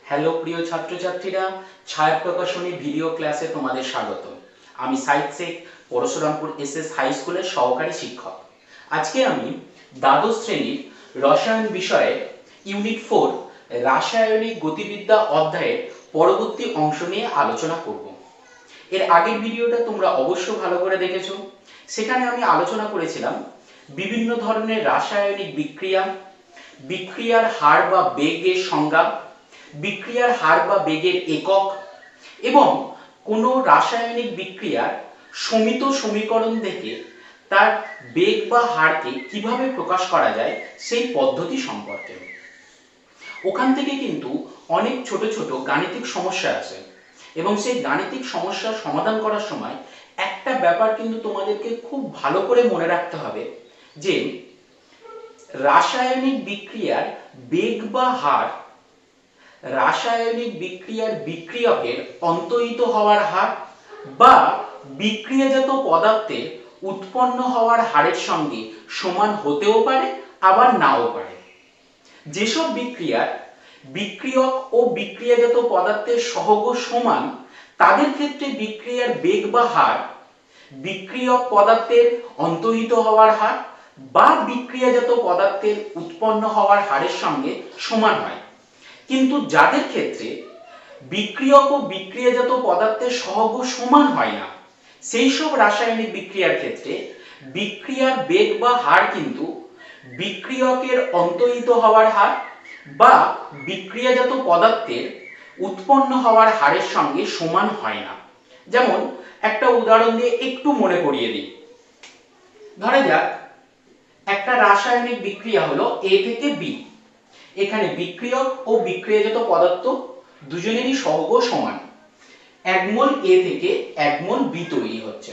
Hello প্রিয় ছাত্রছাত্রীরা, ছায়া প্রকাশনী ভিডিও ক্লাসে তোমাদের স্বাগত। আমি সাইদ শেখ, পরশুরামপুর এসএস হাই স্কুলের সহকারী শিক্ষক। আজকে আমি দ্বাদশ শ্রেণীর রসায়ন বিষয়ে ইউনিট 4 রাসায়নিক গতিবিদ্যা অধ্যায়ের পরবর্তী অংশ নিয়ে আলোচনা করব। এর আগের ভিডিওটা তোমরা অবশ্য ভালো করে দেখেছো। সেখানে আমি আলোচনা করেছিলাম বিভিন্ন ধরনের রাসায়নিক বিক্রিয়া, বিক্রিয়ার হার বা বেগের সংজ্ঞা, বিক্রিয়ার হার বা বেগের একক এবং কোনো রাসায়নিক বিক্রিয়ার সমিত সমীকরণ থেকে তার বেগ বা হারকে কিভাবে প্রকাশ করা যায় সেই পদ্ধতি সম্পর্কে। ওখান থেকে কিন্তু অনেক ছোট ছোট গাণিতিক সমস্যা আছে এবং সেই গাণিতিক সমস্যা সমাধান করার সময় একটা ব্যাপার কিন্তু তোমাদেরকে খুব ভালো করে মনে রাখতে হবে যে রাসায়নিক বিক্রিয়ার বেগ বা হার রাসায়নিক বিক্রিয়ার বিক্রিয়কের অন্তর্হিত হওয়ার হার বা বিক্রিয়াজাত পদার্থের উৎপন্ন হওয়ার হারের সঙ্গে সমান হতেও পারে, আবার নাও পারে। যেসব বিক্রিয়ার বিক্রিয়ক ও বিক্রিয়াজাত পদার্থের সহগ সমান তাদের ক্ষেত্রে বিক্রিয়ার বেগ বা হার বিক্রিয়ক পদার্থের অন্তর্হিত হওয়ার হার বা বিক্রিয়াজাত পদার্থের উৎপন্ন হওয়ার হারের সঙ্গে সমান হয়। কিন্তু যাদের ক্ষেত্রে বিক্রিয়ক ও বিক্রিয়াজাত পদার্থের সহগ সমান হয় না, সেই সব রাসায়নিক বিক্রিয়ার ক্ষেত্রে বিক্রিয়ার বেগ বা হার কিন্তু বিক্রিয়কের অন্তর্হিত হওয়ার হার বা বিক্রিয়াজাত পদার্থের উৎপন্ন হওয়ার হারের সঙ্গে সমান হয় না। যেমন একটা উদাহরণ দিয়ে একটু মনে করিয়ে দিই। ধরা যাক একটা রাসায়নিক বিক্রিয়া হলো A থেকে B। এখানে বিক্রিয়ক ও বিক্রিয়াজাত পদার্থ দুজনেরই সহগ সমান। 1 মোল A থেকে 1 মোল B তৈরি হচ্ছে।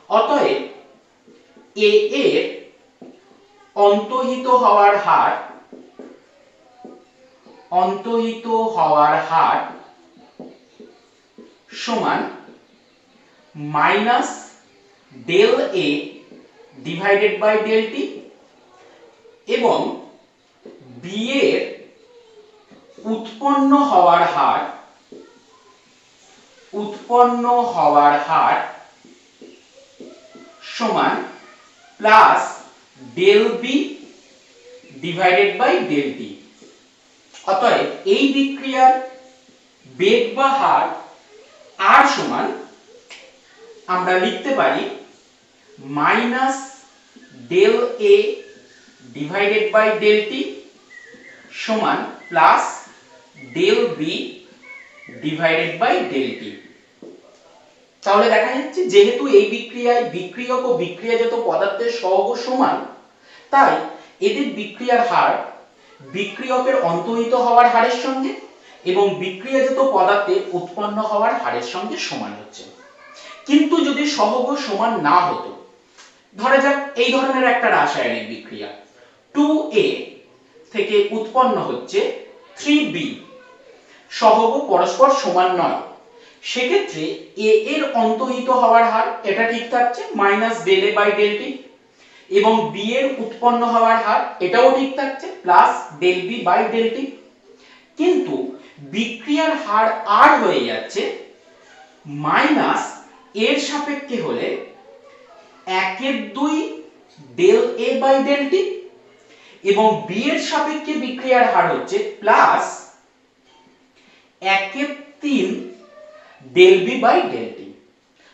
অতএব A এর অন্তর্হিত হওয়ার হার সমান minus del A divided by del T এবং B এর উৎপন্ন হওয়ার হার সমান plus del B divided by del T। অতএব এই বিক্রিয়ার বেগ বা হার R সমান আমরা লিখতে পারি minus del A divided by del T সমান plus del B divided by del T। তাহলে দেখা যাচ্ছে যেহেতু এই বিক্রিয়ায় বিক্রিয়ক ও বিক্রিয়াজাত পদার্থের সহগ সমান, তাই এদের বিক্রিয়ার হার বিক্রিয়কের অন্তর্হিত হওয়ার হারের সঙ্গে এবং বিক্রিয়াজাত পদার্থের উৎপন্ন হওয়ার হারের সঙ্গে সমান হচ্ছে। কিন্তু যদি সহগ সমান না হতো, ধরা যাক এই ধরনের একটা রাসায়নিক বিক্রিয়া 2A থেকে উৎপন্ন হচ্ছে 3B, সহগ পরস্পর সমান নয়, সেক্ষেত্রে A এর অন্তর্হিত হওয়ার হার এটা ঠিক থাকছে minus del A by del T এবং B এর উৎপন্ন হওয়ার হার এটাও ঠিক থাকছে plus del B by del T। কিন্তু বিক্রিয়ার হার R হয়ে যাচ্ছে মাইনাস এর সাপেক্ষে হলে 1/2 del A by del T এবং B এর সাপেক্ষে বিক্রিয়ার হার হচ্ছে plus 1/3 del B by del T।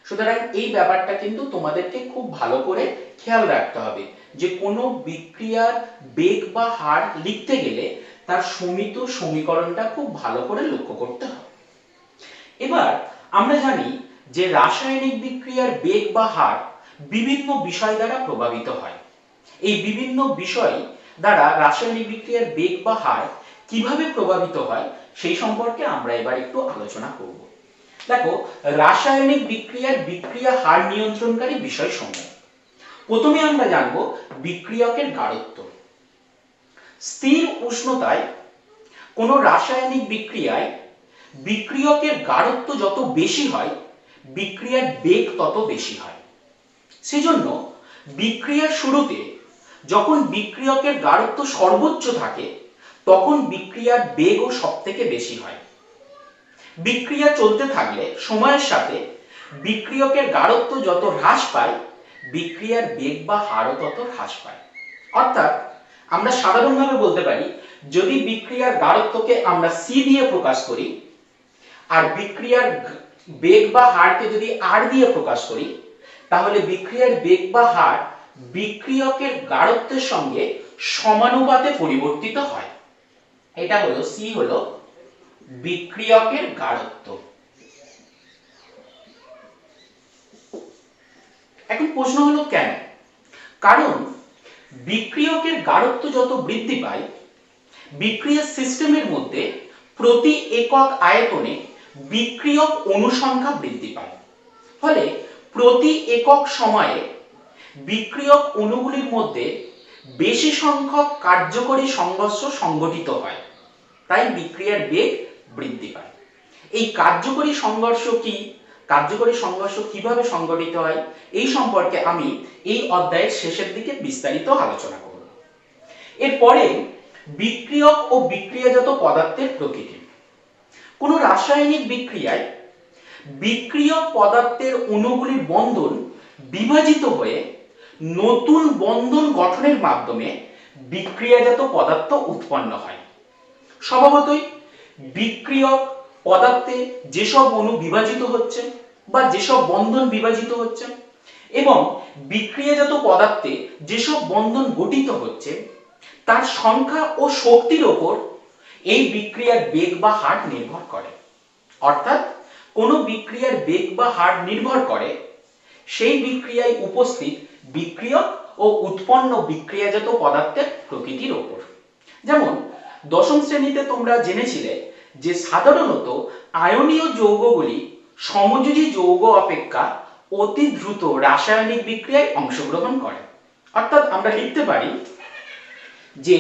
সুতরাং এই ব্যাপারটা কিন্তু তোমাদেরকে খুব ভালো করে খেয়াল রাখতে হবে যে কোনো বিক্রিয়ার বেগ বা হার লিখতে গেলে তার সমিত সমীকরণটা খুব ভালো করে লক্ষ্য করতে হবে। এবার আমরা জানি যে রাসায়নিক বিক্রিয়ার বেগ বা হার বিভিন্ন বিষয় দ্বারা প্রভাবিত হয়। এই বিভিন্ন বিষয় দ্বারা রাসায়নিক বিক্রিয়ার বেগ বা হার কিভাবে প্রভাবিত হয় সেই সম্পর্কে আমরা এবার একটু আলোচনা করব। দেখো, রাসায়নিক বিক্রিয়ার বিক্রিয়া হার নিয়ন্ত্রণকারী বিষয়সমূহ। প্রথমে আমরা জানব বিক্রিয়কের গাঢ়ত্ব। স্থির উষ্ণতায় কোনো রাসায়নিক বিক্রিয়ায় বিক্রিয়কের গাঢ়ত্ব যত বেশি হয় বিক্রিয়ার বেগ তত বেশি হয়। সেজন্য বিক্রিয়ার শুরুতে যখন বিক্রিয়কের গাঢ়ত্ব সর্বোচ্চ থাকে তখন বিক্রিয়ার বেগও সবথেকে বেশি হয়। বিক্রিয়া চলতে থাকলে সময়ের সাথে বিক্রিয়কের গাঢ়ত্ব যত হ্রাস পায় বিক্রিয়ার বেগ বা হারও তত হ্রাস পায়। অর্থাৎ আমরা সাধারণভাবে বলতে পারি, যদি বিক্রিয়ার গাঢ়ত্বকে আমরা সি দিয়ে প্রকাশ করি আর বিক্রিয়ার বেগ বা হারকে যদি আর দিয়ে প্রকাশ করি, তাহলে বিক্রিয়ার বেগ বা হার বিক্রিয়কের গাঢ়ত্বের সঙ্গে সমানুপাতে পরিবর্তিত হয়। এটা হলো সি, হলো বিক্রিয়কের গাঢ়ত্ব। এখন প্রশ্ন হলো কেন? কারণ বিক্রিয়কের গাঢ়ত্ব যত বৃদ্ধি পায় বিক্রিয়া সিস্টেমের মধ্যে প্রতি একক আয়তনে বিক্রিয়ক অণু সংখ্যা বৃদ্ধি পায়। ফলে প্রতি একক সময়ে বিক্রিয়ক অণুগুলির মধ্যে বেশি সংখ্যক কার্যকরী সংঘর্ষ সংঘটিত হয়, তাই বিক্রিয়ার বেগ বৃদ্ধি পায়। এই কার্যকরী সংঘর্ষ কি, কার্যকরী সংঘর্ষ কিভাবে সংঘটিত হয়, এই সম্পর্কে আমি এই অধ্যায়ের শেষের দিকে বিস্তারিত আলোচনা করব। এরপরে বিক্রিয়ক ও বিক্রিয়াজাত পদার্থের প্রকৃতি। কোন রাসায়নিক বিক্রিয়ায় বিক্রিয়ক পদার্থের অণুগুলির বন্ধন বিভাজিত হয়ে নতুন বন্ধন গঠনের মাধ্যমে বিক্রিয়াজাত পদার্থ উৎপন্ন হয়। স্বভাবতই বিক্রিয়ক পদার্থে যেসব অণু বিভাজিত হচ্ছে বা যেসব বন্ধন বিভাজিত হচ্ছে এবং বিক্রিয়াজাত পদার্থে যেসব বন্ধন গঠিত হচ্ছে তার সংখ্যা ও শক্তির ওপর এই বিক্রিয়ার বেগ বা হার নির্ভর করে। অর্থাৎ কোন বিক্রিয়ার বেগ বা হার নির্ভর করে সেই বিক্রিয়ায় উপস্থিত বিক্রিয়ক ও উৎপন্ন বিক্রিয়াজাত পদার্থের প্রকৃতির ওপর। যেমন দশম শ্রেণীতে তোমরা জেনেছিলে যে সাধারণত আয়নীয় যৌগগুলি সমযোজী যৌগ অপেক্ষা অতি দ্রুত রাসায়নিক বিক্রিয়ায় অংশগ্রহণ করে। অর্থাৎ আমরা লিখতে পারি যে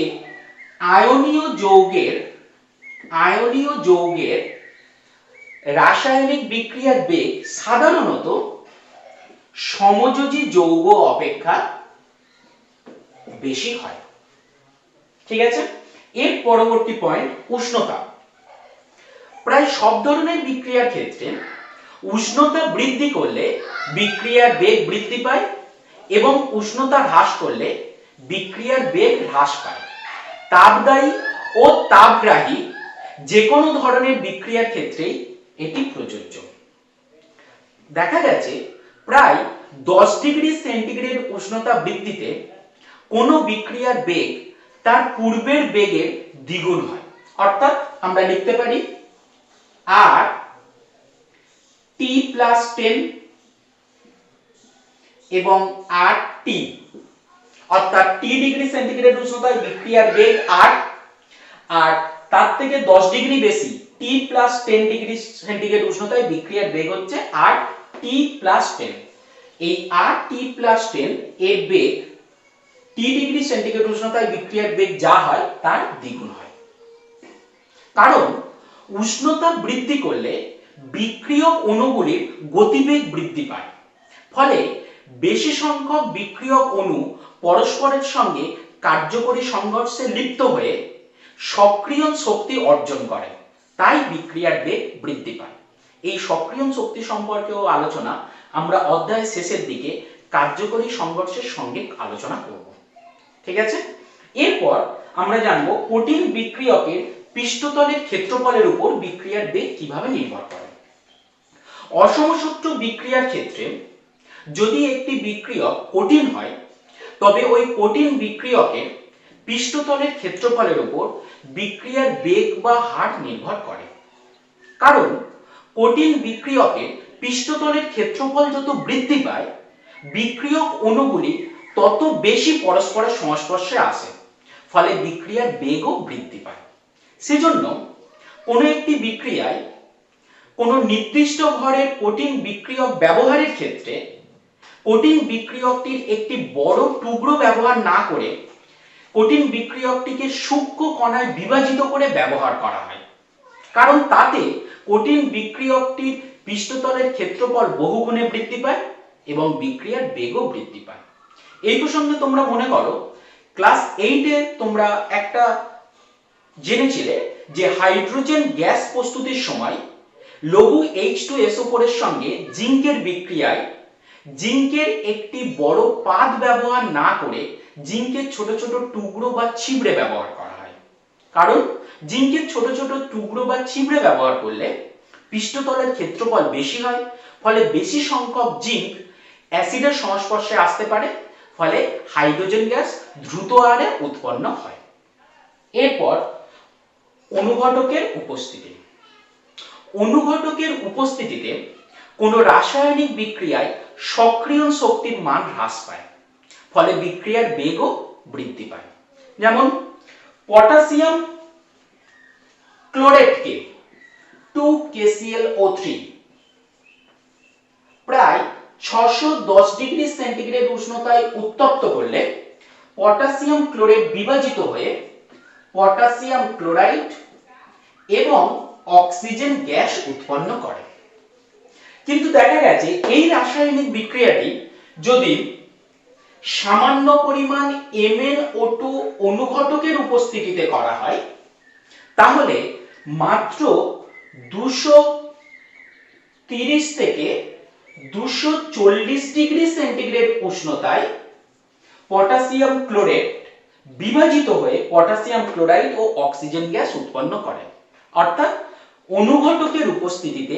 আয়নীয় যৌগের রাসায়নিক বিক্রিয়ার বেগ সাধারণত সমযোজী যৌগ অপেক্ষা বেশি হয়। ঠিক আছে, এর পরবর্তী পয়েন্ট উষ্ণতা। প্রায় সব ধরনের বিক্রিয়ার ক্ষেত্রে উষ্ণতা বৃদ্ধি করলে বিক্রিয়ার বেগ বৃদ্ধি পায় এবং উষ্ণতা হ্রাস করলে বিক্রিয়ার বেগ হ্রাস পায়। তাপদায়ী ও তাপগ্রাহী যে কোনো ধরনের বিক্রিয়ার ক্ষেত্রেই এটি প্রযোজ্য। দেখা গেছে প্রায় 10 ডিগ্রি সেন্টিগ্রেড উষ্ণতা বৃদ্ধিতে কোনো বিক্রিয়ার বেগ তার পূর্বের বেগের দ্বিগুণ হয়। অর্থাৎ আমরা লিখতে পারি আর টি প্লাস 10 এবং আর টি, অর্থাৎ টি ডিগ্রি সেন্টিগ্রেড উষ্ণতায় বিক্রিয়ার বেগ আর, আর তার থেকে 10 ডিগ্রি বেশি টি প্লাস 10 ডিগ্রি সেন্টিগ্রেড উষ্ণতায় বিক্রিয়ার বেগ হচ্ছে আর টি প্লাস 10। এই আর টি প্লাস 10 এর বেগ টি ডিগ্রি সেন্টিগ্রেড উষ্ণতায় বিক্রিয়ার বেগ যা হয় তার দ্বিগুণ হয়। কারণ উষ্ণতা বৃদ্ধি করলে বিক্রিয়ক অণুগুলির গতিবেগ বৃদ্ধি পায়। ফলে বেশি সংখ্যক বিক্রিয়ক অণু পরস্পরের সঙ্গে কার্যকরী সংঘর্ষে লিপ্ত হয়ে সক্রিয়ণ শক্তি অর্জন করে, তাই বিক্রিয়ার বেগ বৃদ্ধি পায়। এই সক্রিয়ণ শক্তি সম্পর্কেও আলোচনা আমরা অধ্যায়ের শেষের দিকে কার্যকরী সংঘর্ষের সঙ্গে আলোচনা করব। ঠিক আছে, এরপর আমরা জানবো কঠিন বিক্রিয়কের পৃষ্ঠতলের ক্ষেত্রফলের উপর বিক্রিয়ার বেগ কিভাবে নির্ভর করে। অসমসূত্র বিক্রিয়ার ক্ষেত্রে যদি একটি বিক্রিয়ক কঠিন হয় তবে ওই কঠিন বিক্রিয়কের পৃষ্ঠতলের ক্ষেত্রফলের উপর বিক্রিয়ার বেগ বা হার নির্ভর করে। কারণ কঠিন বিক্রিয়কের পৃষ্ঠতলের ক্ষেত্রফল যত বৃদ্ধি পায় বিক্রিয়ক অণুগুলি তত বেশি পরস্পরের সংস্পর্শে আসে, ফলে বিক্রিয়ার বেগও বৃদ্ধি পায়। সেজন্য কোনো একটি বিক্রিয়ায় কোনো নির্দিষ্ট ভরের কঠিন বিক্রিয়ক ব্যবহারের ক্ষেত্রে কঠিন বিক্রিয়কটির একটি বড় টুকরো ব্যবহার না করে কঠিন বিক্রিয়কটিকে সূক্ষ্ম কণায় বিভাজিত করে ব্যবহার করা হয়। কারণ তাতে কঠিন বিক্রিয়কটির পৃষ্ঠতলের ক্ষেত্রফল বহুগুণে বৃদ্ধি পায় এবং বিক্রিয়ার বেগও বৃদ্ধি পায়। এই প্রসঙ্গে তোমরা মনে করো ক্লাস 8-এ তোমরা একটা জেনেছিলে যে হাইড্রোজেন গ্যাস প্রস্তুতির সময় লঘু H2SO4 এর সঙ্গে জিঙ্কের বিক্রিয়ায় জিঙ্কের একটি বড় পাত ব্যবহার না করে জিঙ্কের ছোট ছোট টুকরো বা ছিবড়ে ব্যবহার করা হয়। কারণ জিঙ্কের ছোট ছোট টুকরো বা ছিবড়ে ব্যবহার করলে পৃষ্ঠতলের ক্ষেত্রফল বেশি হয়, ফলে বেশি সংখ্যক জিঙ্ক অ্যাসিডের সংস্পর্শে আসতে পারে, ফলে হাইড্রোজেন গ্যাস দ্রুত হারে উৎপন্ন হয়। এরপর অনুঘটকের উপস্থিতি। অনুঘটকের উপস্থিতিতে কোনো রাসায়নিক বিক্রিয়ায় সক্রিয়ণ শক্তির মান হ্রাস পায়, ফলে বিক্রিয়ার বেগও বৃদ্ধি পায়। যেমন পটাশিয়াম ক্লোরেটকে 2KClO3 প্রায় 610 ডিগ্রি সেন্টিগ্রেড উষ্ণতায় উত্তপ্ত করলে পটাশিয়াম ক্লোরেট বিভাজিত হয়ে পটাশিয়াম ক্লোরাইড এবং অক্সিজেন গ্যাস উৎপন্ন করে। কিন্তু দেখা গেছে এই রাসায়নিক বিক্রিয়াটি যদি সামান্য পরিমাণ MnO2 অনুঘটকের উপস্থিতিতে করা হয়, তাহলে মাত্র 230 থেকে 240 ডিগ্রি সেন্টিগ্রেড উষ্ণতায় পটাশিয়াম ক্লোরেট বিভাজিত হয়ে পটাশিয়াম ক্লোরাইড ও অক্সিজেন গ্যাস উৎপন্ন করে। অর্থাৎ অনুঘটকের উপস্থিতিতে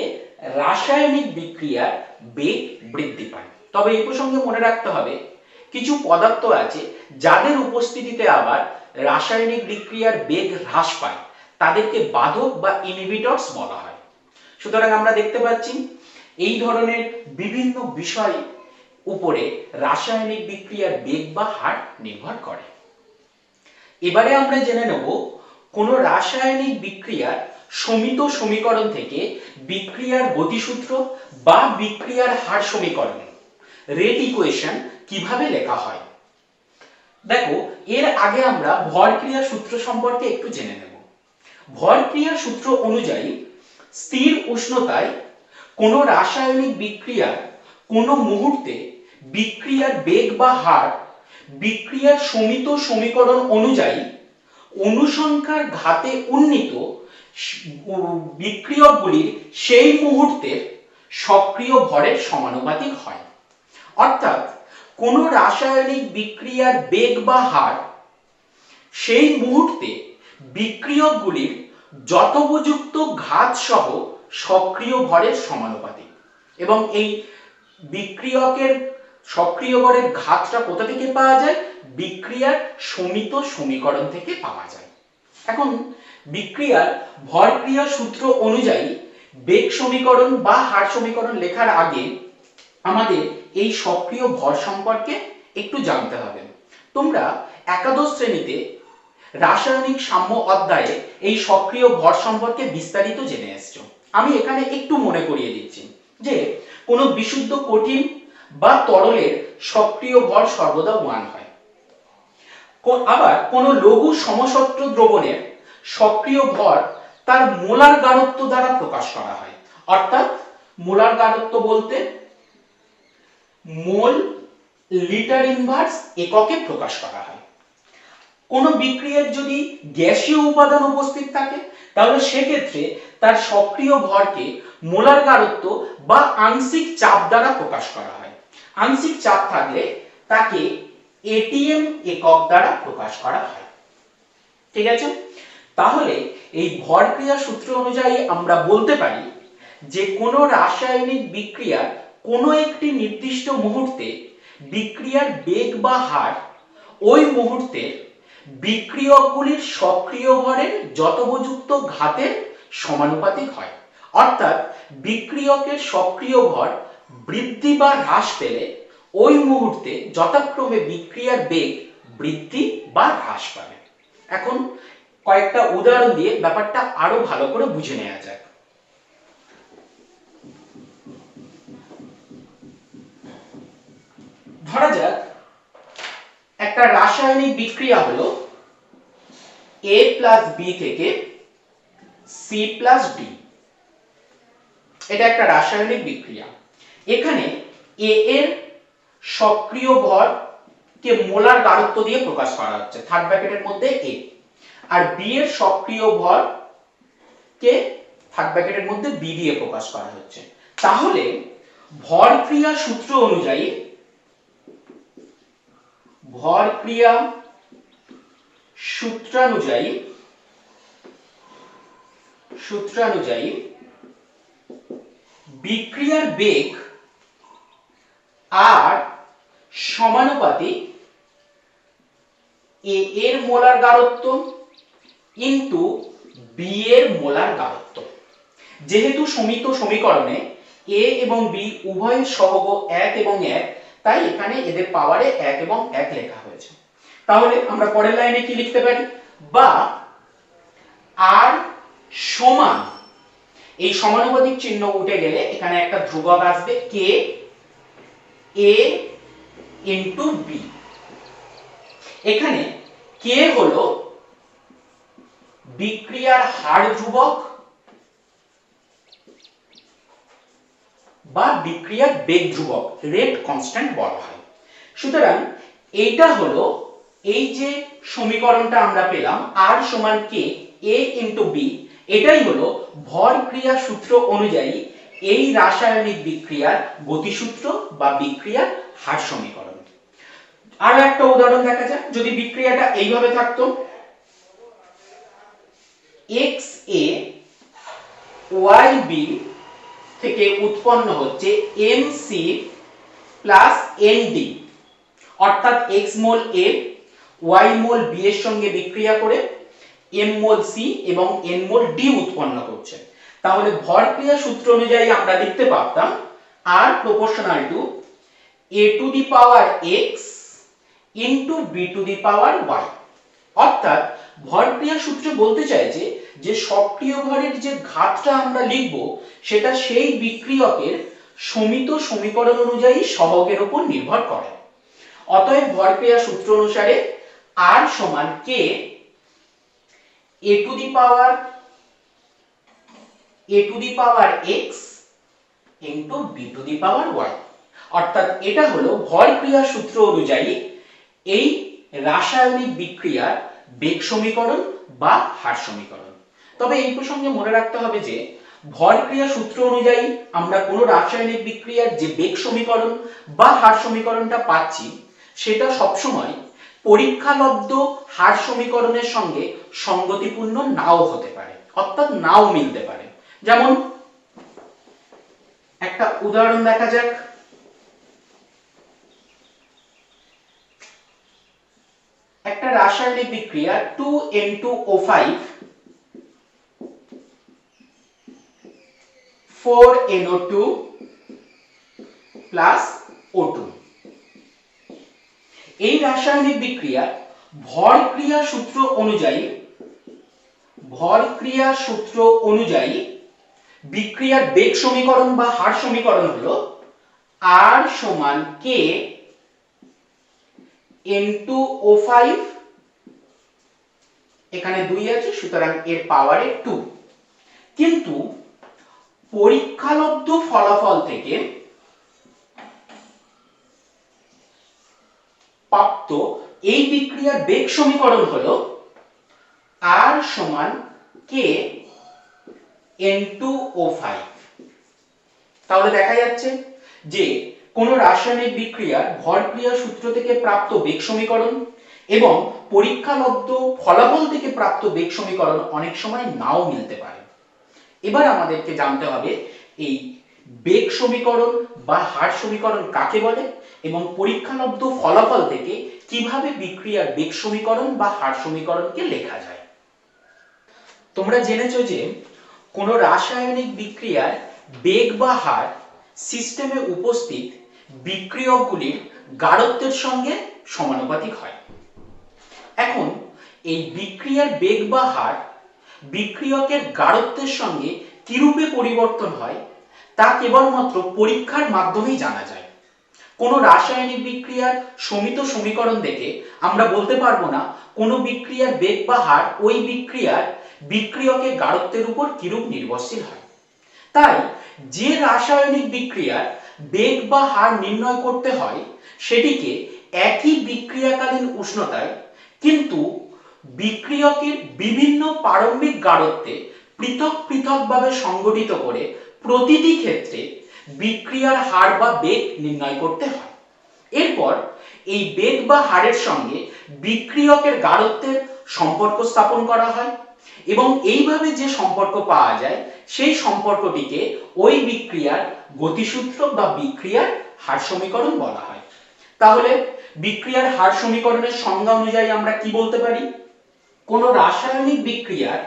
রাসায়নিক বিক্রিয়ার বেগ বৃদ্ধি পায়। তবে এই প্রসঙ্গে মনে রাখতে হবে, কিছু পদার্থ আছে যাদের উপস্থিতিতে আবার রাসায়নিক বিক্রিয়ার বেগ হ্রাস পায়, তাদেরকে বাধক বা ইনহিবিটরস বলা হয়। সুতরাং আমরা দেখতে পাচ্ছি এই ধরনের বিভিন্ন বিষয় উপরে রাসায়নিক বিক্রিয়ার বেগ বা হার নির্ভর করে। এবারে আমরা জেনে নেব কোন রাসায়নিক বিক্রিয়ার সমিত সমীকরণ থেকে বিক্রিয়ার গতিসূত্র বা বিক্রিয়ার হার সমীকরণ রেট ইকুয়েশন কিভাবে লেখা হয়। দেখো, এর আগে আমরা ভরক্রিয়া সূত্র সম্পর্কে একটু জেনে নেব। ভরক্রিয়া সূত্র অনুযায়ী স্থির উষ্ণতায় কোন রাসায়নিক বিক্রিয়ার কোন মুহূর্তে বিক্রিয়ার বেগ বা হার বিক্রিয়ার সমিত সমীকরণ অনুযায়ী অনুসংখ্যার ঘাতে উন্নীত বিক্রিয়কগুলির সেই মুহূর্তের সক্রিয় ভরের সমানুপাতিক হয়। অর্থাৎ কোন রাসায়নিক বিক্রিয়ার বেগ বা হার সেই মুহূর্তে বিক্রিয়কগুলির যথোপযুক্ত ঘাত সহ সক্রিয় ভরের সমানুপাতিক। এবং এই বিক্রিয়কের সক্রিয় ভরের ঘাতটা কোথা থেকে পাওয়া যায়? বিক্রিয়ার সমিত সমীকরণ থেকে পাওয়া যায়। এখন বিক্রিয়ার ভরক্রিয়া সূত্র অনুযায়ী বেগ সমীকরণ বা হার সমীকরণ লেখার আগে আমাদের এই সক্রিয় ভর সম্পর্কে একটু জানতে হবে। তোমরা একাদশ শ্রেণীতে রাসায়নিক সাম্য অধ্যায়ে এই সক্রিয় ভর সম্পর্কে বিস্তারিত জেনে এসেছো। আমি এখানে একটু মনে করিয়ে দিচ্ছি যে কোনো বিশুদ্ধ কঠিন বা তরলের সক্রিয় ভর সর্বদা 1 হয়। আবার কোন লঘু সমসত্ব দ্রবণের সক্রিয় ভর তার মোলার গাঢ়ত্ব দ্বারা প্রকাশ করা হয়। অর্থাৎ মোলার গাঢ়ত্ব বলতে মোল লিটার ইনভার্স এককে প্রকাশ করা হয়। কোন বিক্রিয়ার যদি গ্যাসীয় উপাদান উপস্থিত থাকে, তাহলে সেক্ষেত্রে তার সক্রিয় ভরকে মোলার গাঢ়ত্ব বা আংশিক চাপ দ্বারা প্রকাশ করা হয়। আংশিক চাপ থাকলে তাকে এটিএম একক দ্বারা প্রকাশ করা হয়। ঠিক আছে? তাহলে এই ভরক্রিয়া সূত্র অনুযায়ী আমরা বলতে পারি যে কোন রাসায়নিক বিক্রিয়ার কোন একটি নির্দিষ্ট মুহূর্তে বিক্রিয়ার বেগ বা হার ওই মুহূর্তের বিক্রিয়কগুলির সক্রিয় ভরের যথোপযুক্ত ঘাতের সমানুপাতিক হয়। অর্থাৎ বিক্রিয়কের সক্রিয় ভর বৃদ্ধি বা হ্রাস পেলে ওই মুহূর্তে যথাক্রমে বিক্রিয়ার বেগ বৃদ্ধি বা হ্রাস পাবে। এখন কয়েকটা উদাহরণ দিয়ে ব্যাপারটা আরো ভালো করে বুঝে নেওয়া যাক। ধরা যাক একটা রাসায়নিক বিক্রিয়া হলো A প্লাস B থেকে C প্লাস D। এটা একটা রাসায়নিক বিক্রিয়া। এখানে A এর সক্রিয় ভর কে মোলার গাঢ়ত্ব দিয়ে প্রকাশ করা হচ্ছে, থার্ড ব্র্যাকেটের মধ্যে A, আর B এর সক্রিয় ভর কে থার্ড ব্র্যাকেটের মধ্যে বি দিয়ে প্রকাশ করা হচ্ছে। তাহলে ভর ক্রিয়া সূত্র অনুযায়ী সূত্রানুযায়ী বিক্রিয়ার বেগ আর সমানুপাতিক এ এর মোলার গারত্ব ইনটু বি এর মোলার গারত্ব। যেহেতু সমীকরণে এ এবং বি উভয় সহগ 1 এবং 1, তাই এখানে এদের পাওয়ারে 1 এবং 1 লেখা হয়েছে। তাহলে আমরা পরের লাইনে কি লিখতে পারি, বা আর সমান, এই সমানুপাতিক চিহ্ন উঠে গেলে এখানে একটা ধ্রুবক আসবে কে এ ইনটু বি। এখানে কে হলো বিক্রিয়ার হার ধ্রুবক বা বিক্রিয়ার বেগ ধ্রুবক, রেট কনস্ট্যান্ট বলা হয়। সুতরাং এইটা হলো এই যে সমীকরণটা আমরা পেলাম আর সমান কে এ ইনটু বি, এটাই হলো ভর ক্রিয়া সূত্র অনুযায়ী এই রাসায়নিক বিক্রিয়ার গতিসূত্র বা বিক্রিয়ার হার সমীকরণ। আরো একটা উদাহরণ দেখা যাক। যদি বিক্রিয়াটা এইভাবে থাকতো, এক্স এ ওয়াই বি থেকে উৎপন্ন হচ্ছে এমসি প্লাস এনডি, অর্থাৎ x mole A Y mole B এর সঙ্গে বিক্রিয়া করে এম মোল সি এবং এন মোল ডি উৎপন্ন করছে। তাহলে ভর ক্রিয়া সূত্র অনুযায়ী আমরা লিখতে পারতাম আর proportional to A to the power X into B to the power Y. অর্থাৎ ভর ক্রিয়া সূত্র বলতে চাইছে যে সক্রিয় ভরের যে ঘাতটা আমরা লিখব সেটা সেই বিক্রিয়কের সমিত সমীকরণ অনুযায়ী সহগের উপর নির্ভর করে। অতএব ভর ক্রিয়া সূত্র অনুসারে আর সমান কে A to the power X into B to the power Y. অর্থাৎ এটা হলো ভর ক্রিয়া সূত্র অনুযায়ী এই রাসায়নিক বিক্রিয়ার বেগ সমীকরণ বা হার সমীকরণ। তবে এই প্রসঙ্গে মনে রাখতে হবে যে ভর ক্রিয়া সূত্র অনুযায়ী আমরা কোনো রাসায়নিক বিক্রিয়ার যে বেগ সমীকরণ বা হার সমীকরণটা পাচ্ছি সেটা সবসময় পরীক্ষালব্ধ হার সমীকরণের সঙ্গে সঙ্গতিপূর্ণ নাও হতে পারে, অর্থাৎ নাও মিলতে পারে। যেমন একটা উদাহরণ দেখা যাক। একটা রাসায়নিক বিক্রিয়া 2N2O5 4NO2 প্লাস O2। এই রাসায়নিক বিক্রিয়া ভর ক্রিয়া সূত্র অনুযায়ী বিক্রিয়ার বেগ সমীকরণ বা হার সমীকরণ হলো R সমান K N2O5, এখানে 2 আছে সুতরাং এর পাওয়ারে 2। কিন্তু পরীক্ষালব্ধ ফলাফল থেকে প্রাপ্ত এই বিক্রিয়ার বেগ সমীকরণ হলো R সমান K N2O5। তাহলে দেখা যাচ্ছে যে কোন রাসায়নিক বিক্রিয়ার ভর ক্রিয়া সূত্র থেকে প্রাপ্ত বেগ সমীকরণ এবং পরীক্ষালব্ধ ফলাফল থেকে প্রাপ্ত বেগ সমীকরণ অনেক সময় নাও মিলতে পারে। এবার আমাদেরকে জানতে হবে এই বেগ সমীকরণ বা হার সমীকরণ কাকে বলে এবং পরীক্ষালব্ধ ফলাফল থেকে কিভাবে বিক্রিয়ার বেগ সমীকরণ বা হার সমীকরণকে লেখা যায়। তোমরা জেনেছো যে কোনো রাসায়নিক বিক্রিয়ার বেগ বা হার সিস্টেমে উপস্থিত বিক্রিয়কগুলির গাঢ়ত্বের সঙ্গে সমানুপাতিক হয়। এখন এই বিক্রিয়ার বেগ বা হার বিক্রিয়কের গাঢ়ত্বের সঙ্গে কিরূপে পরিবর্তন হয় তা কেবলমাত্র পরীক্ষার মাধ্যমেই জানা যায়। কোনো রাসায়নিক বিক্রিয়ার সমিত সমীকরণ দেখে আমরা বলতে পারবো না কোনো বিক্রিয়ার বেগ বা হার ওই বিক্রিয়কের গাঢ়ত্বের উপর কিরূপ নির্ভরশীল হয়। তাই যে রাসায়নিক বিক্রিয়ার বেগ বা হার নির্ণয় করতে হয় সেটিকে একই বিক্রিয়াকালীন উষ্ণতায় কিন্তু বিক্রিয়কের বিভিন্ন প্রারম্ভিক গাঢ়ত্বে পৃথক পৃথকভাবে সংগঠিত করে প্রতিটি ক্ষেত্রে বিক্রিয়ার হার বা বেগ নির্ণয় করতে হয়। এরপর এই বেগ বা হারের সঙ্গে বিক্রিয়কের গাঢ়ত্বের সম্পর্ক স্থাপন করা হয় এবং এইভাবে যে সম্পর্ক পাওয়া যায় সেই সম্পর্কটিকে ওই বিক্রিয়ার গতিসূত্র বা বিক্রিয়ার হার সমীকরণ বলা হয়। তাহলে বিক্রিয়ার হার সমীকরণের সংজ্ঞা অনুযায়ী আমরা কি বলতে পারি? কোন রাসায়নিক বিক্রিয়ার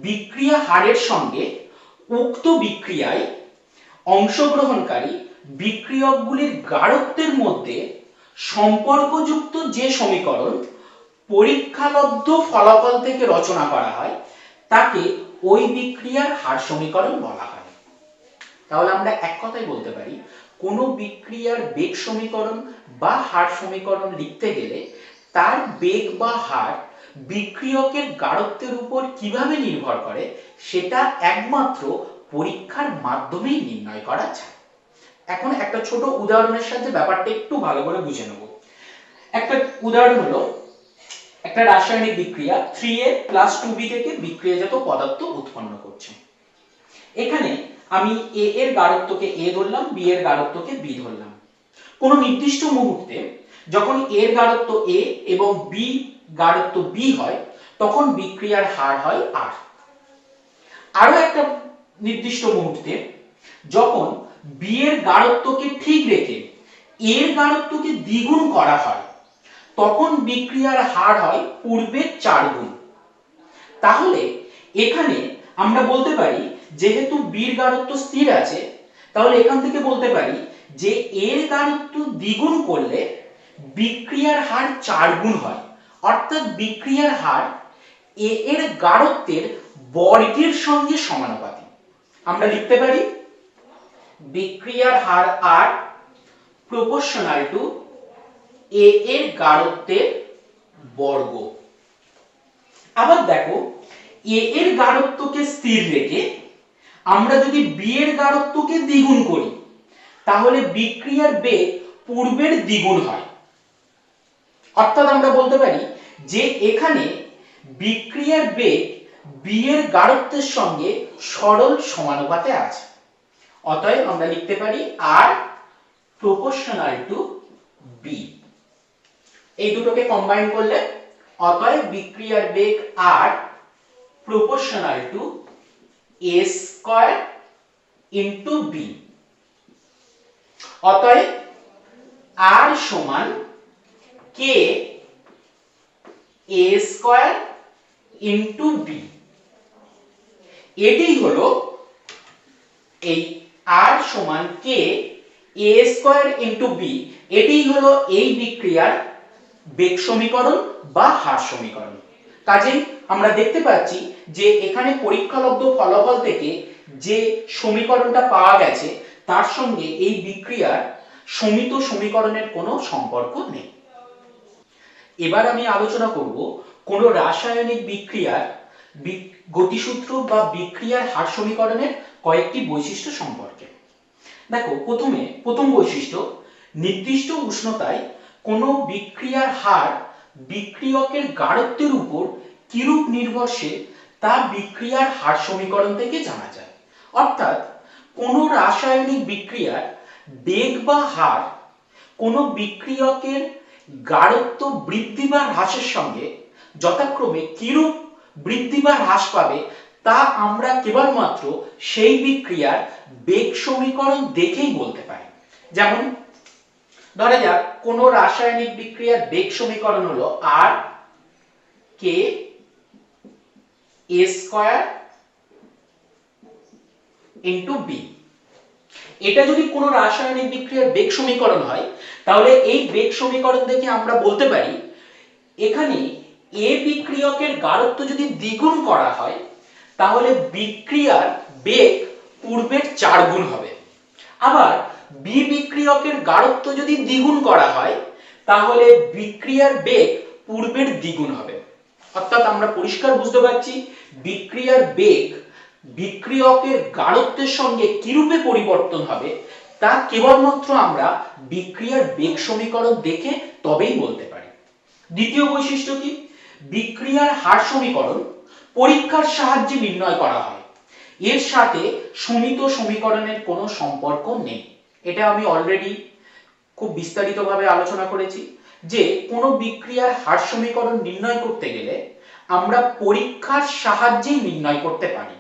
বিক্রিয়া হারের সঙ্গে উক্ত বিক্রিয়ায় অংশগ্রহণকারী বিক্রিয়কগুলির গাঢ়ত্বের মধ্যে সম্পর্কযুক্ত যে সমীকরণ পরীক্ষালব্ধ ফলাফল থেকে রচনা করা হয় তাকে ওই বিক্রিয়ার হার সমীকরণ বলা হয়। তাহলে আমরা এক কথায় বলতে পারি কোন বিক্রিয়ার বেগ সমীকরণ বা হার সমীকরণ লিখতে গেলে তার বেগ বা হার বিক্রিয়কের গাঢ়ত্বের উপর কিভাবে নির্ভর করে সেটা একমাত্র পরীক্ষার মাধ্যমেই নির্ণয় করা যায়। এখন একটা ছোট উদাহরণের সাথে ব্যাপারটা একটু ভালো করে বুঝে নেব। একটা উদাহরণ হলো একটা রাসায়নিক বিক্রিয়া 3A + 2B থেকে বিক্রিয়াজাত পদার্থ উৎপন্ন করছে। এখানে আমি A এর গাঢ়ত্বকে A ধরলাম, B এর গাঢ়ত্বকে B ধরলাম। কোনো নির্দিষ্ট মুহূর্তে যখন A এর গাঢ়ত্ব A এবং B গাঢ়ত্ব B হয় তখন বিক্রিয়ার হার হয় R। আরো একটা নির্দিষ্ট মুহূর্তে যখন B এর গাঢ়ত্বকে ঠিক রেখে A এর গাঢ়ত্বকে দ্বিগুণ করা হয় তখন বিক্রিয়ার হার হয় পূর্বের 4 গুণ। তাহলে এখানে আমরা বলতে পারি যেহেতু B এর গাঢ়ত্ব স্থির আছে তাহলে এখান থেকে বলতে পারি যে A এর গাঢ়ত্ব দ্বিগুণ করলে বিক্রিয়ার হার 4 গুণ হয়, অর্থাৎ বিক্রিয়ার হার A এর গাঢ়ত্বের বর্গের সঙ্গে সমানুপাতিক। আমরা লিখতে পারি বিক্রিয়ার হার R প্রপোর্শনাল টু A এর গাঢ়ত্বের বর্গ। আবার দেখো A এর গাঢ়ত্বকে স্থির রেখে আমরা যদি B এর গাঢ়ত্বকে দ্বিগুণ করি তাহলে বিক্রিয়ার বেগ পূর্বের দ্বিগুণ হয়, অর্থাৎ আমরা বলতে পারি যে এখানে বিক্রিয়ার বেগ B এর গাঢ়ত্বের সঙ্গে সরল সমানুপাতে আছে। অতএব আমরা লিখতে পারি R প্রপোর্শনাল টু B। এই দুটোকে কম্বাইন করলে অতএব বিক্রিয়ার বেগ R proportional to A square into B। অতএব R সমান K A square into B। এটাই হলো এই R সমান K A square into B, এটাই হলো এই বিক্রিয়ার বেগ সমীকরণ বা হার সমীকরণ। কাজেই আমরা দেখতে পাচ্ছি যে এখানে পরীক্ষালব্ধ ফলাফল থেকে যে সমীকরণটা পাওয়া গেছে তার সঙ্গে এই বিক্রিয়ার সমিত সমীকরণের কোনো সম্পর্ক নেই। এবার আমি আলোচনা করব কোন রাসায়নিক বিক্রিয়ার গতিসূত্র বা বিক্রিয়ার হার সমীকরণের কয়েকটি বৈশিষ্ট্য সম্পর্কে। দেখো প্রথম বৈশিষ্ট্য, নির্দিষ্ট উষ্ণতায় কোন বিক্রিয়ার হার বিক্রিয়কের গাঢ়ত্বের উপর কিরূপ নির্ভরশীল তা বিক্রিয়ার হার সমীকরণ থেকে জানা যায়। অর্থাৎ কোন রাসায়নিক বিক্রিয়ার বেগ বা হার কোন বিক্রিয়কের গাঢ়ত্ব বৃদ্ধি বা হ্রাসের সঙ্গে যথাক্রমে কিরূপ বৃদ্ধি বা হ্রাস পাবে তা আমরা কেবলমাত্র সেই বিক্রিয়ার বেগ সমীকরণ দেখেই বলতে পারি। যেমন ধরা যাক কোন রাসায়নিক বিক্রিয়ার বেগ সমীকরণ হলো R K A square into B। এটা যদি কোন রাসায়নিক বিক্রিয়ার বেগ সমীকরণ হয় তাহলে এই বেগ সমীকরণ দেখে আমরা বলতে পারি এখানে A বিক্রিয়কের গাঢ়ত্ব যদি দ্বিগুণ করা হয় তাহলে বিক্রিয়ার বেগ পূর্বের 4 গুণ হবে। আবার B বিক্রিয়কের গাঢ়ত্ব যদি দ্বিগুণ করা হয় তাহলে বিক্রিয়ার বেগ পূর্বের দ্বিগুণ হবে। অর্থাৎ আমরা পরিষ্কার বুঝতে পারছি বিক্রিয়ার বেগ বিক্রিয়কের গাঢ়ত্বের সঙ্গে কিরূপে পরিবর্তন হবে তা কেবলমাত্র আমরা বিক্রিয়ার বেগ সমীকরণ দেখে তবেই বলতে পারি। দ্বিতীয় বৈশিষ্ট্য কি? বিক্রিয়ার হার সমীকরণ পরীক্ষার সাহায্যে নির্ণয় করা হয়। এর সাথে সুমিত সমীকরণের কোনো সম্পর্ক নেই। এটা আমি অলরেডি খুব বিস্তারিতভাবে আলোচনা করেছি যে কোনো বিক্রিয়ার হার সমীকরণ নির্ণয় করতে গেলে আমরা পরীক্ষার সাহায্যেই নির্ণয় করতে পারি।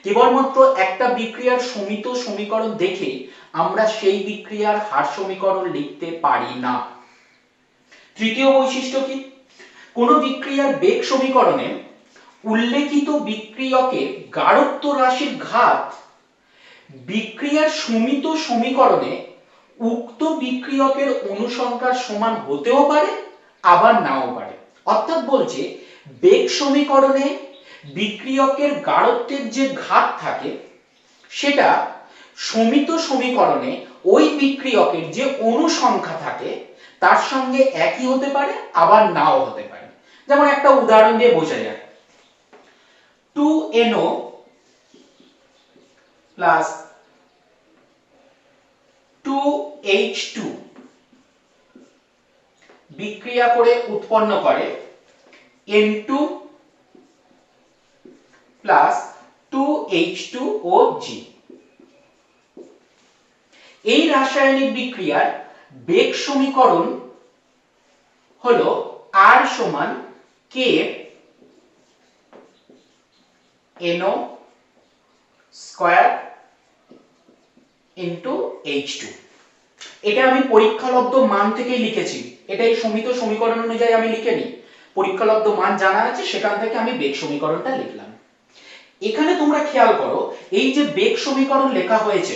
কেবলমাত্র একটা বিক্রিয়ার সুমিত সমীকরণ দেখে আমরা সেই বিক্রিয়ার হার সমীকরণ লিখতে পারি না। তৃতীয় বৈশিষ্ট্য কি? কোনো বিক্রিয়ার বেগ সমীকরণে উল্লেখিত বিক্রিয়কের গাঢ়ত্ব রাশির ঘাত বিক্রিয়ার সুমিত সমীকরণে উক্ত বিক্রিয়কের অনুসংখ্যার সমান হতেও পারে আবার নাও পারে। অর্থাৎ বলছে বেগ সমীকরণে বিক্রিয়কের গাঢ়ত্বের যে ঘাত থাকে সেটা সমিত সমীকরণে ওই বিক্রিয়কের যে অনুসংখ্যা থাকে তার সঙ্গে একই হতে পারে আবার নাও হতে পারে। যেমন একটা উদাহরণ দিয়ে বোঝা যায়, 2NO প্লাস 2H2 বিক্রিয়া করে উৎপন্ন করে N2 প্লাস 2H2OG। এই রাসায়নিক বিক্রিয়ার বেগ সমীকরণ হলো R সমান K NO square into H2। এটা আমি পরীক্ষালব্ধ মান থেকেই লিখেছি, এটা এই সমিত সমীকরণ অনুযায়ী আমি লিখিনি, পরীক্ষালব্ধ মান জানা আছে সেখান থেকে আমি বেগ সমীকরণটা লিখলাম। এখানে তোমরা খেয়াল করো এই যে বেগ সমীকরণ লেখা হয়েছে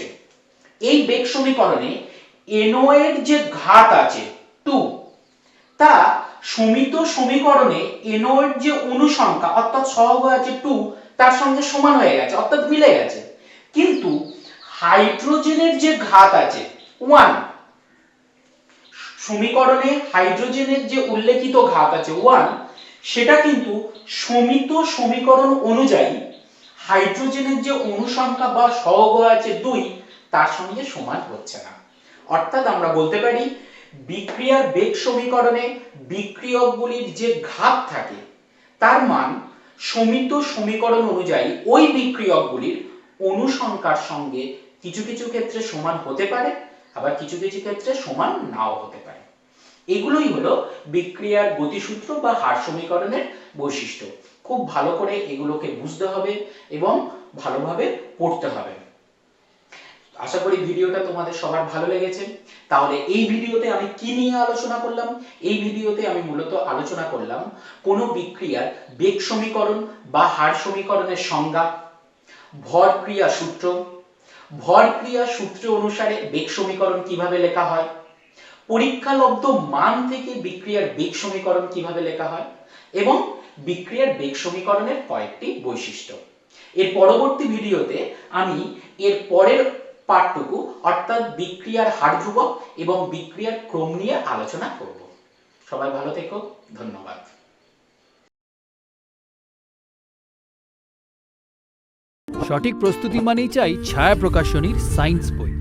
এই বেগ সমীকরণে NO এর যে ঘাত আছে 2 তা সমিত সমীকরণে NO এর যে অনুসংখ্যা অর্থাৎ সহগ আছে 2 তার সঙ্গে সমান হয়ে গেছে অর্থাৎ মিলে গেছে। কিন্তু হাইড্রোজেনের যে ঘাত আছে 1, সমীকরণে হাইড্রোজেনের যে উল্লেখিত ঘাত আছে 1 সেটা কিন্তু সমিত সমীকরণ অনুযায়ী হাইড্রোজেনের যে অনুসংখ্যা বা সহগ আছে 2 তার সঙ্গে সমান হচ্ছে না। অর্থাৎ আমরা বলতে পারি বিক্রিয়ার বেগ সমীকরণে বিক্রিয়কগুলির যে ঘাত থাকে তার মান সমিত সমীকরণ অনুযায়ী ওই বিক্রিয়কগুলির অনুসংখ্যার সঙ্গে কিছু কিছু ক্ষেত্রে সমান হতে পারে আবার কিছু কিছু ক্ষেত্রে সমান নাও হতে পারে। এগুলোই হলো বিক্রিয়ার গতিসূত্র বা হার সমীকরণের বৈশিষ্ট্য। খুব ভালো করে এগুলোকে বুঝতে হবে এবং ভালোভাবে পড়তে হবে। আশা করি ভিডিওটা তোমাদের সবার ভালো লেগেছে। তাহলে এই ভিডিওতে আমি কি নিয়ে আলোচনা করলাম? এই ভিডিওতে আমি মূলত আলোচনা করলাম কোন বিক্রিয়ার বেগ সমীকরণ বা হার সমীকরণের সংজ্ঞা, ভর ক্রিয়া সূত্র, ভর ক্রিয়া সূত্র অনুসারে বেগ সমীকরণ কিভাবে লেখা হয়, পরীক্ষালব্ধ মান থেকে বিক্রিয়ার বেগ সমীকরণ কিভাবে লেখা হয় এবং বিক্রিয়ার বেগ সমীকরণের কয়েকটি বৈশিষ্ট্য। এর পরবর্তী ভিডিওতে আমি এর পরের পার্টটুকু অর্থাৎ বিক্রিয়ার হার ধ্রুবক এবং বিক্রিয়ার ক্রম নিয়ে আলোচনা করব। সবাই ভালো থেকো, ধন্যবাদ। সঠিক প্রস্তুতি মানেই চাই ছায়া প্রকাশনীর সায়েন্স বই।